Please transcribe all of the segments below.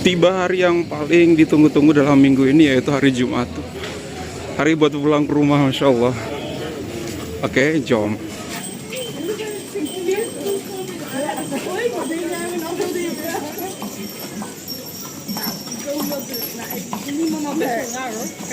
Tiba hari yang paling ditunggu-tunggu dalam minggu ini, yaitu hari Jumat. Hari buat pulang ke rumah, Masya Allah. Oke, jom.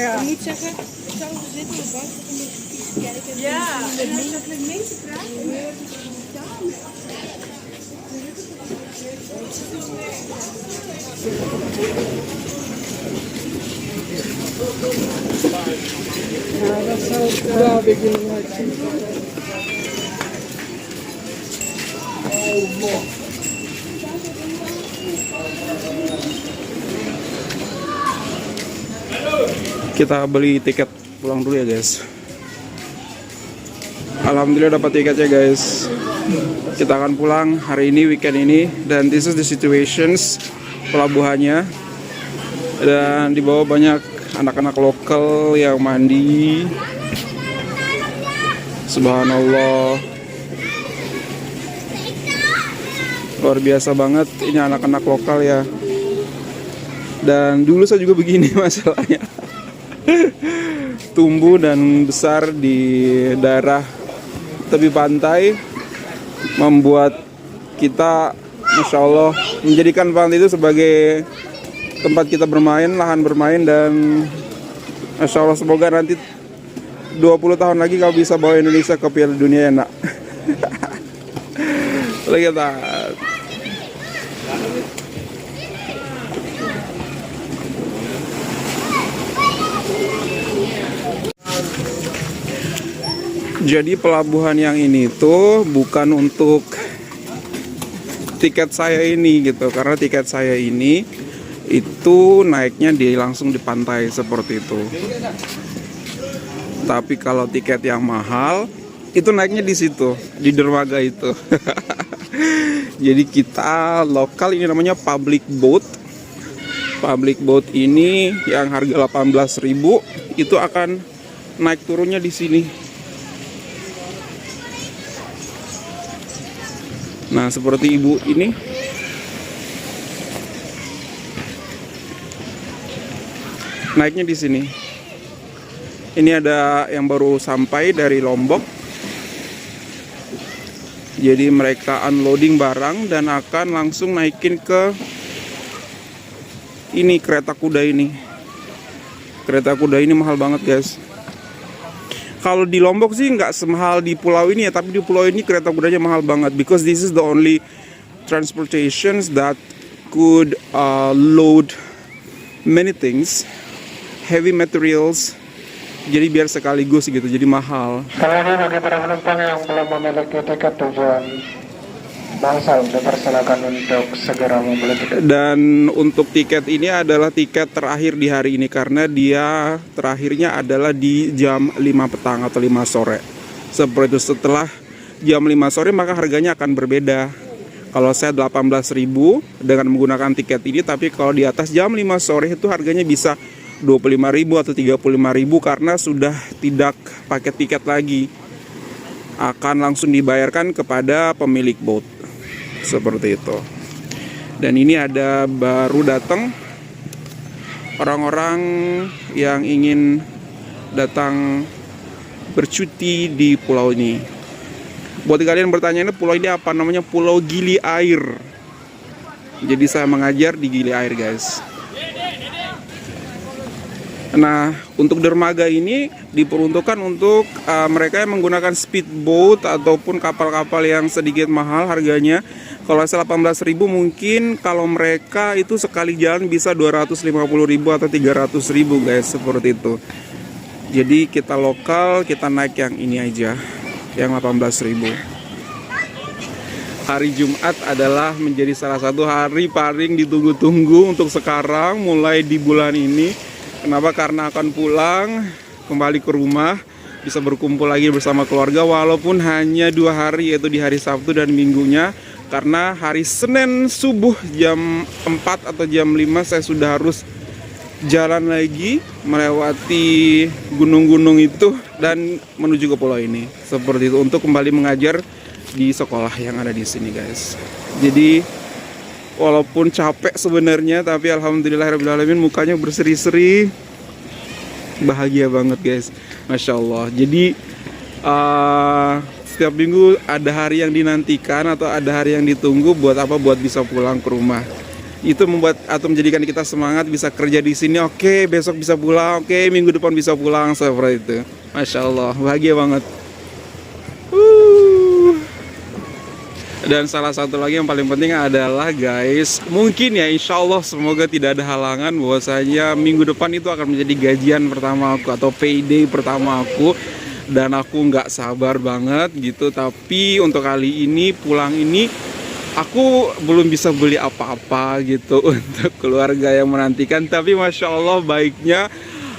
Ja. Ik moet zeggen, zo zitten op de bank een beetje kijken. Ja, en als je dat met mensen vraagt, dan wil je ja, dat zou ik wel weer willen laten. Kita beli tiket pulang dulu ya guys. Alhamdulillah dapat tiketnya guys. Kita akan pulang hari ini, weekend ini. Dan this is the situations pelabuhannya. Dan di bawah banyak anak-anak lokal yang mandi. Subhanallah, luar biasa banget ini anak-anak lokal ya. Dan dulu saya juga begini masalahnya. Tumbuh dan besar di daerah tepi pantai, membuat kita Masya Allah menjadikan pantai itu sebagai tempat kita bermain, lahan bermain. Dan Masya Allah semoga nanti 20 tahun lagi kalau bisa bawa Indonesia ke Piala Dunia ya nak. Lihat. Jadi pelabuhan yang ini tuh bukan untuk tiket saya ini gitu, karena tiket saya ini itu naiknya langsung di pantai seperti itu. Tapi kalau tiket yang mahal itu naiknya di situ, di dermaga itu. Jadi kita lokal, ini namanya public boat. Public boat ini yang harga 18.000 itu akan naik turunnya di sini. Nah, seperti ibu ini. Naiknya di sini. Ini ada yang baru sampai dari Lombok. Jadi mereka unloading barang dan akan langsung naikin ke ini, kereta kuda ini. Kereta kuda ini mahal banget, guys. Kalau di Lombok sih nggak semahal di pulau ini ya, tapi di pulau ini kereta kudanya mahal banget, because this is the only transportations that could load many things, heavy materials. Jadi biar sekaligus gitu, jadi mahal. Kali ini bagi para penumpang yang belum memiliki tiket tujuan Bangsal, dipersilakan untuk segera membeli tiket. Dan untuk tiket ini adalah tiket terakhir di hari ini, karena dia terakhirnya adalah di jam 5 petang atau 5 sore. Seperti itu, setelah jam 5 sore maka harganya akan berbeda. Kalau saya 18.000 dengan menggunakan tiket ini, tapi kalau di atas jam 5 sore itu harganya bisa 25.000 atau 35.000 karena sudah tidak pakai tiket lagi. Akan langsung dibayarkan kepada pemilik boat. Seperti itu. Dan ini ada baru datang orang-orang yang ingin datang bercuti di pulau ini. Buat kalian bertanya, ini pulau ini apa? Namanya Pulau Gili Air. Jadi saya mengajar di Gili Air, guys. Nah, untuk dermaga ini diperuntukkan untuk mereka yang menggunakan speedboat ataupun kapal-kapal yang sedikit mahal harganya. Kalau saya 18.000, mungkin kalau mereka itu sekali jalan bisa 250.000 atau 300.000, guys, seperti itu. Jadi kita lokal, kita naik yang ini aja, yang 18.000. Hari Jumat adalah menjadi salah satu hari paling ditunggu-tunggu untuk sekarang, mulai di bulan ini. Kenapa? Karena akan pulang kembali ke rumah, bisa berkumpul lagi bersama keluarga, walaupun hanya 2 hari, yaitu di hari Sabtu dan Minggunya. Karena hari Senin subuh jam 4 atau jam 5 saya sudah harus jalan lagi melewati gunung-gunung itu dan menuju ke pulau ini. Seperti itu, untuk kembali mengajar di sekolah yang ada di sini, guys. Jadi walaupun capek sebenarnya, tapi alhamdulillahirobbilalamin mukanya berseri-seri, bahagia banget guys, masya Allah. Jadi setiap minggu ada hari yang dinantikan atau ada hari yang ditunggu, buat apa? Buat bisa pulang ke rumah. Itu membuat atau menjadikan kita semangat bisa kerja di sini. Oke, besok bisa pulang. Oke, minggu depan bisa pulang, seperti itu. Masya Allah, bahagia banget. Dan salah satu lagi yang paling penting adalah guys, mungkin ya insya Allah semoga tidak ada halangan bahwasanya minggu depan itu akan menjadi gajian pertama aku atau payday pertama aku. Dan aku nggak sabar banget gitu. Tapi untuk kali ini pulang ini aku belum bisa beli apa-apa gitu untuk keluarga yang menantikan. Tapi masya Allah baiknya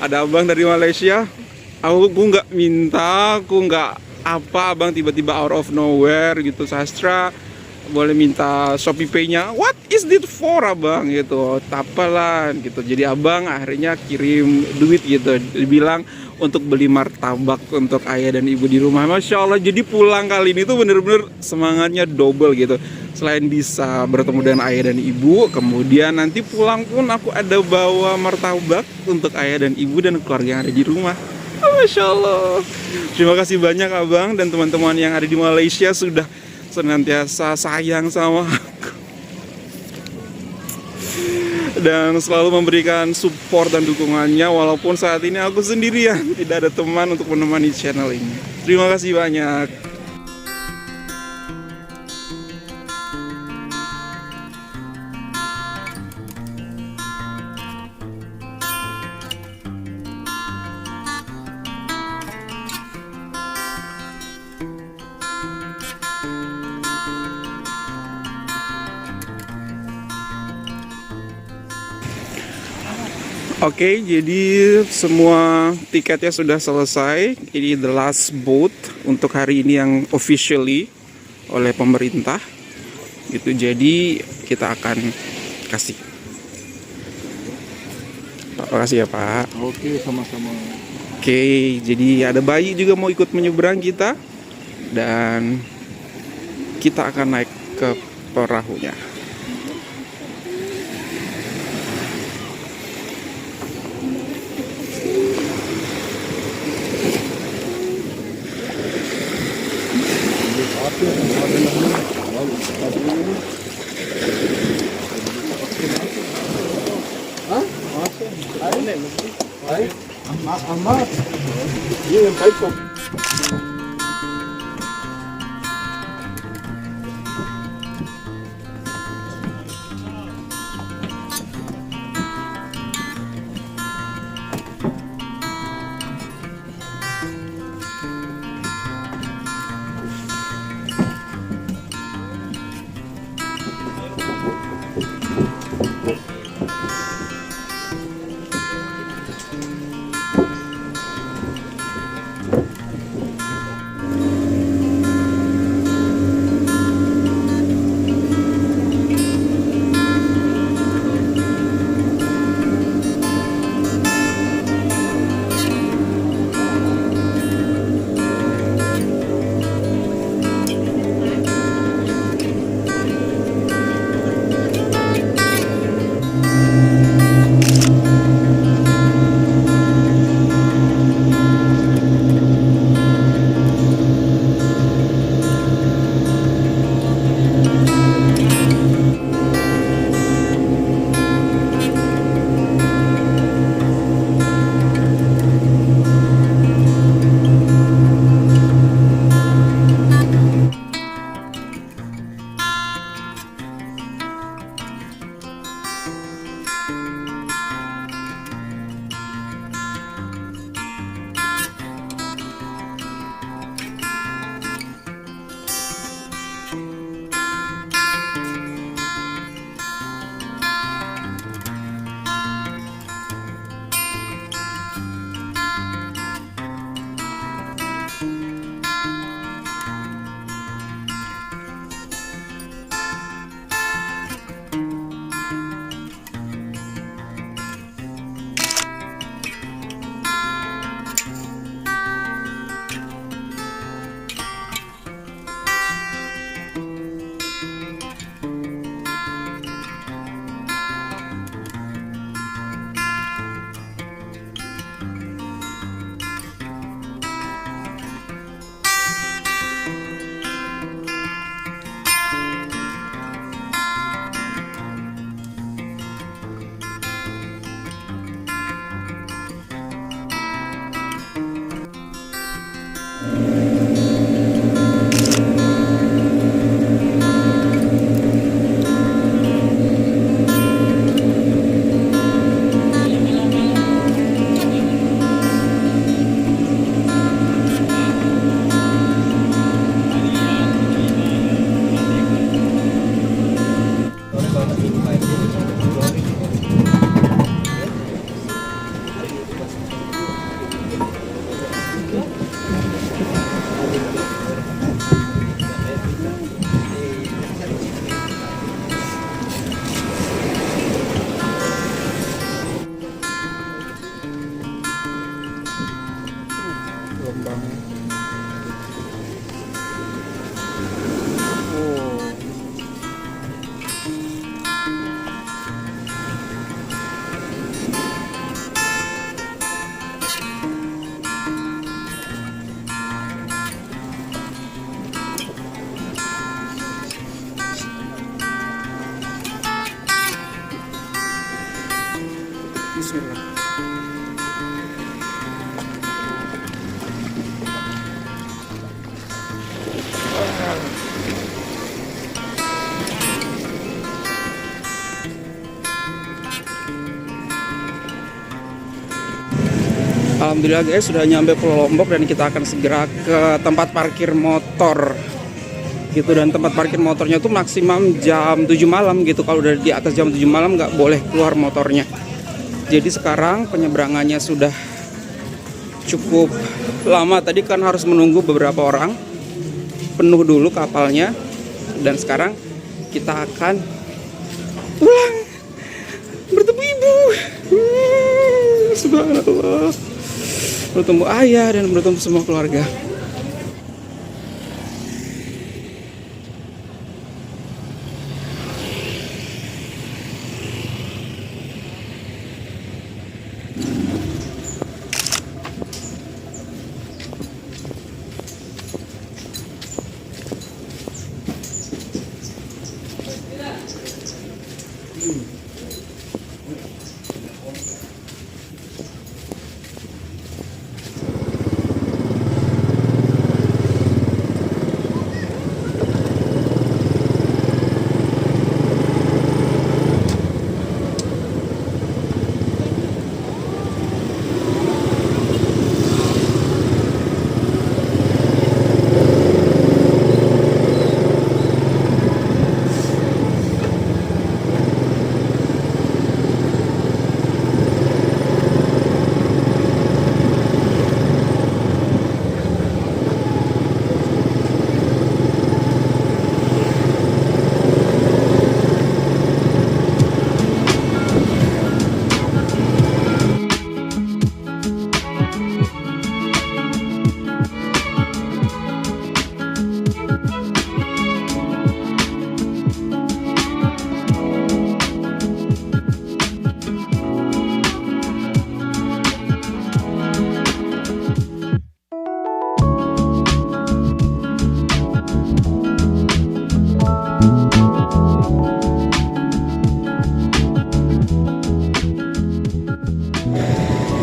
ada abang dari Malaysia. Aku nggak minta, aku nggak apa, abang tiba-tiba out of nowhere gitu, Sastra boleh minta Shopee Pay-nya, what is this for abang gitu, tapalan gitu. Jadi abang akhirnya kirim duit gitu, dibilang untuk beli martabak untuk ayah dan ibu di rumah. Masya Allah, jadi pulang kali ini tuh bener-bener semangatnya double gitu. Selain bisa bertemu dengan ayah dan ibu, kemudian nanti pulang pun aku ada bawa martabak untuk ayah dan ibu dan keluarga yang ada di rumah. Masya Allah. Terima kasih banyak abang dan teman-teman yang ada di Malaysia sudah senantiasa sayang sama aku dan selalu memberikan support dan dukungannya, walaupun saat ini aku sendirian, tidak ada teman untuk menemani channel ini. Terima kasih banyak. Oke, jadi semua tiketnya sudah selesai. Ini the last boat untuk hari ini yang officially oleh pemerintah. Gitu, jadi kita akan kasih. Terima kasih ya Pak. Oke, sama-sama. Oke, jadi ada bayi juga mau ikut menyeberang kita. Dan kita akan naik ke perahunya. Ahmad, ini yang baik kok. Palembang. Oh. Bismillah. Alhamdulillah guys, sudah nyampe Pulau Lombok dan kita akan segera ke tempat parkir motor gitu. Dan tempat parkir motornya tuh maksimum jam 7 malam gitu. Kalau udah di atas jam 7 malam nggak boleh keluar motornya. Jadi sekarang penyeberangannya sudah cukup lama. Tadi kan harus menunggu beberapa orang, penuh dulu kapalnya. Dan sekarang kita akan pulang bertemu ibu. Subhanallah, bertemu ayah dan bertemu semua keluarga.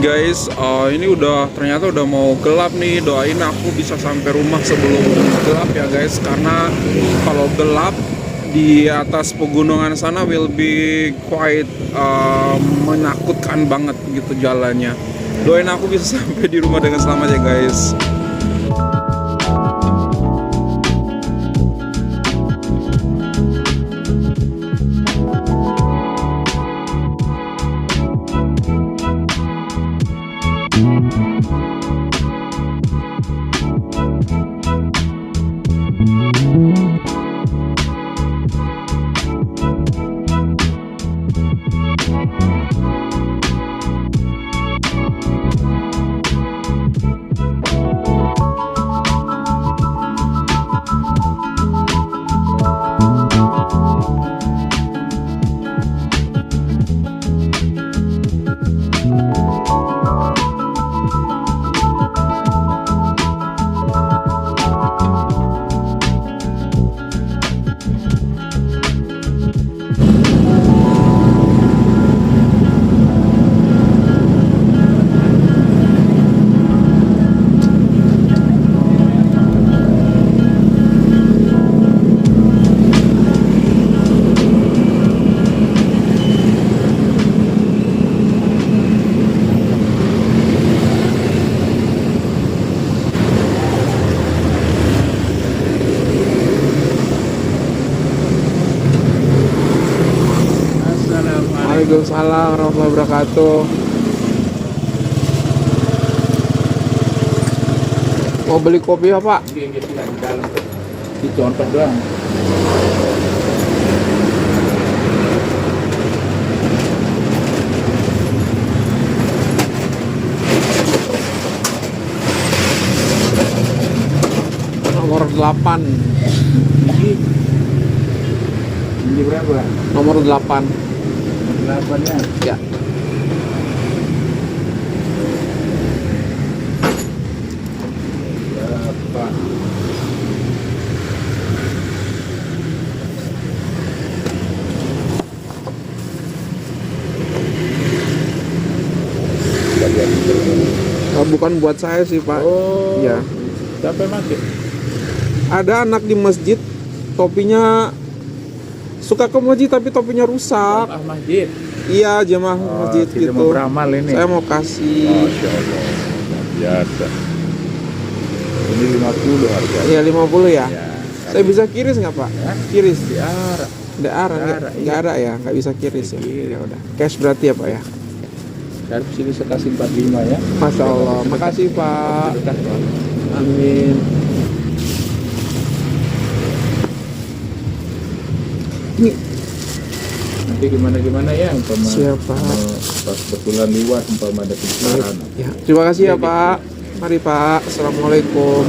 Guys, ini ternyata udah mau gelap nih. Doain aku bisa sampai rumah sebelum gelap ya guys, karena kalau gelap di atas pegunungan sana will be quite menakutkan banget gitu jalannya. Doain aku bisa sampai di rumah dengan selamat ya guys. Waalaikumsalam warahmatullahi wabarakatuh. Mau beli kopi apa, Pak? Dicontoh doang. 8. Ini berapa? Nomor 8. 8-nya. Ya. Berapa? Bukan buat saya sih Pak. Oh. Ya. Siapa yang pakai? Ada anak di masjid, topinya suka ke masjid tapi topinya rusak. Ah, masjid. Iya, jemaah masjid tidak gitu. mau beramal ini. Saya mau kasih. Masya Allah. Biasa. Ini 50 harganya. Iya 50 ya. Ya. Saya bisa kiris nggak Pak? Kiris. Diarah. Nggak ada ya, nggak bisa kiris ya. Ya udah. Cash berarti ya Pak ya. Saya sini saya kasih 45 ya. Masya Allah. Makasih Pak. Sedekah, Pak. Amin. Ini Nanti gimana ya umpama siapa? pas betulan liwat umpama ada kebesaran. Ya, terima kasih ya Pak. Mari Pak. Assalamualaikum.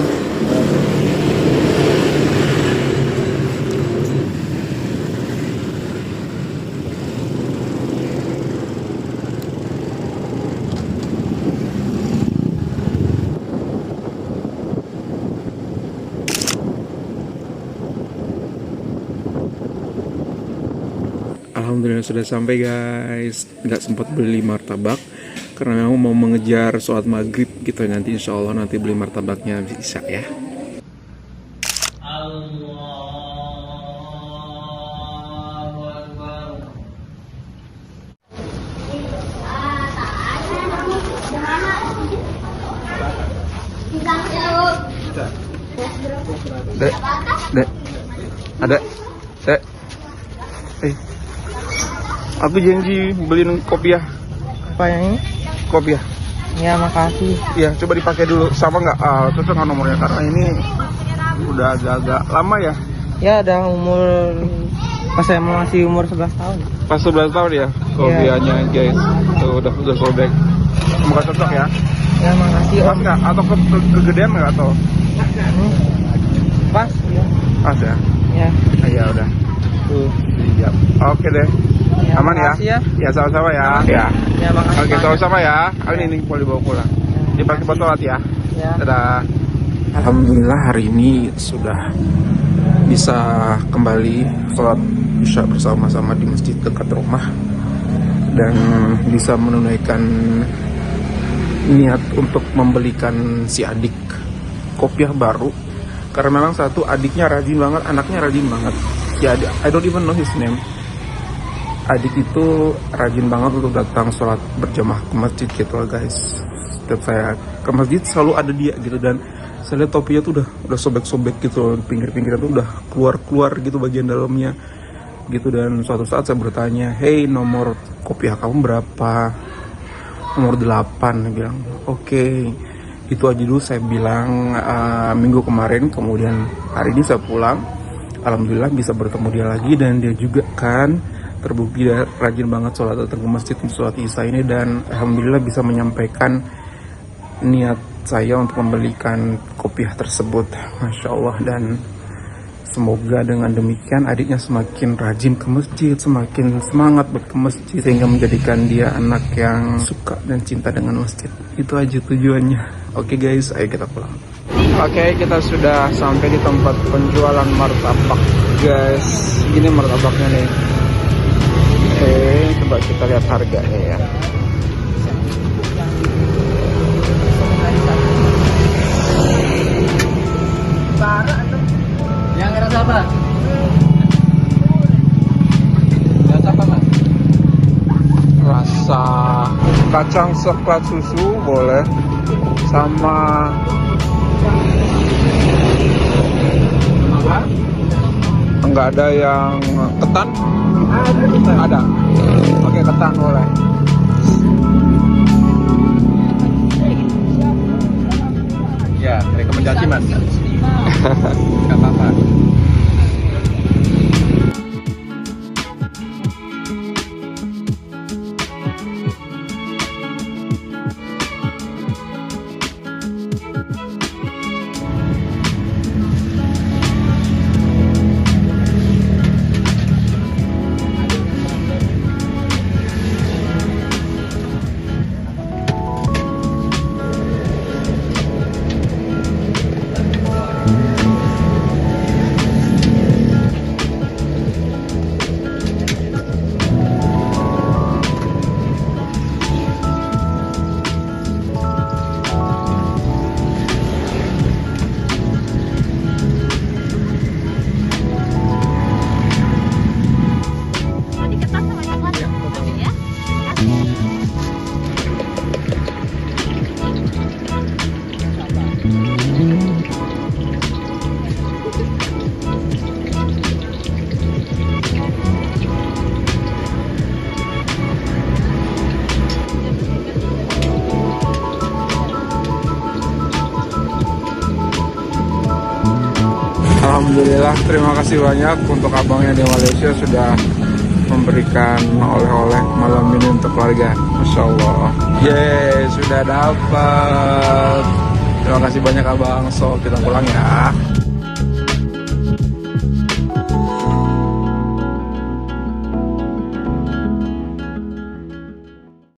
Alhamdulillah sudah sampai guys. Nggak sempat beli martabak karena memang mau mengejar sholat maghrib gitu. Nanti insya Allah nanti beli martabaknya bisa ya. Dek, ada, dek. Aku janji beliin kopiah. Apa yang ini? Kopiah. Ya makasih. Ya, coba dipakai dulu. Sama nggak? Cocok nggak nomornya? Karena ini udah agak-agak lama ya. Ya ada umur pas saya masih umur 11 tahun. Pas 11 tahun ya kopiahnya guys. Tuh udah sobek. Semoga cocok ya. Ya makasih Pas Om. nggak? Atau kegedean nggak atau? Pas ya. Pas ya. Ya. Ya udah. Tuh, siap. Oke deh. Ya, Aman ya? makasih ya. Ya sama-sama ya. Ya. Ya makasih. Oke, Pak. sama-sama ya. Ini boleh dibawa pulang. Dipakai buat sholat ya. Ya. Dadah. Alhamdulillah hari ini sudah bisa kembali sholat isya bersama-sama di masjid dekat rumah dan bisa menunaikan niat untuk membelikan si adik kopiah baru karena memang satu adiknya rajin banget, anaknya rajin banget. Si adik, I don't even know his name. Adik itu rajin banget untuk datang sholat berjamaah ke masjid gitu loh guys. Setiap saya ke masjid selalu ada dia gitu dan saya lihat topinya tuh udah sobek-sobek gitu loh, pinggir-pinggirnya tuh udah keluar-keluar gitu bagian dalamnya gitu. Dan suatu saat saya bertanya, hey nomor kopiah kamu berapa? Nomor 8. Dia bilang oke. Itu aja dulu saya bilang minggu kemarin. Kemudian hari ini saya pulang, alhamdulillah bisa bertemu dia lagi dan dia juga kan terbukti dia rajin banget sholat datang ke masjid untuk sholat isya ini dan alhamdulillah bisa menyampaikan niat saya untuk membelikan kopiah tersebut. Masya Allah. Dan semoga dengan demikian adiknya semakin rajin ke masjid, semakin semangat buat ke masjid sehingga menjadikan dia anak yang suka dan cinta dengan masjid. Itu aja tujuannya. Oke guys, ayo kita pulang. Oke, kita sudah sampai di tempat penjualan martabak guys. Ini martabaknya nih. Oke, coba kita lihat harganya ya. Yang rasa apa? Rasa apa, Mas? Rasa kacang coklat susu boleh, sama enggak ada yang ketan? Ada. Oke, ketan boleh. Ya, rekomendasi Mas. Enggak apa-apa. Alhamdulillah, terima kasih banyak untuk abangnya di Malaysia sudah memberikan oleh-oleh malam ini untuk keluarga. Masya Allah. Yeay, sudah dapat. Terima kasih banyak abang. So, kita pulang ya.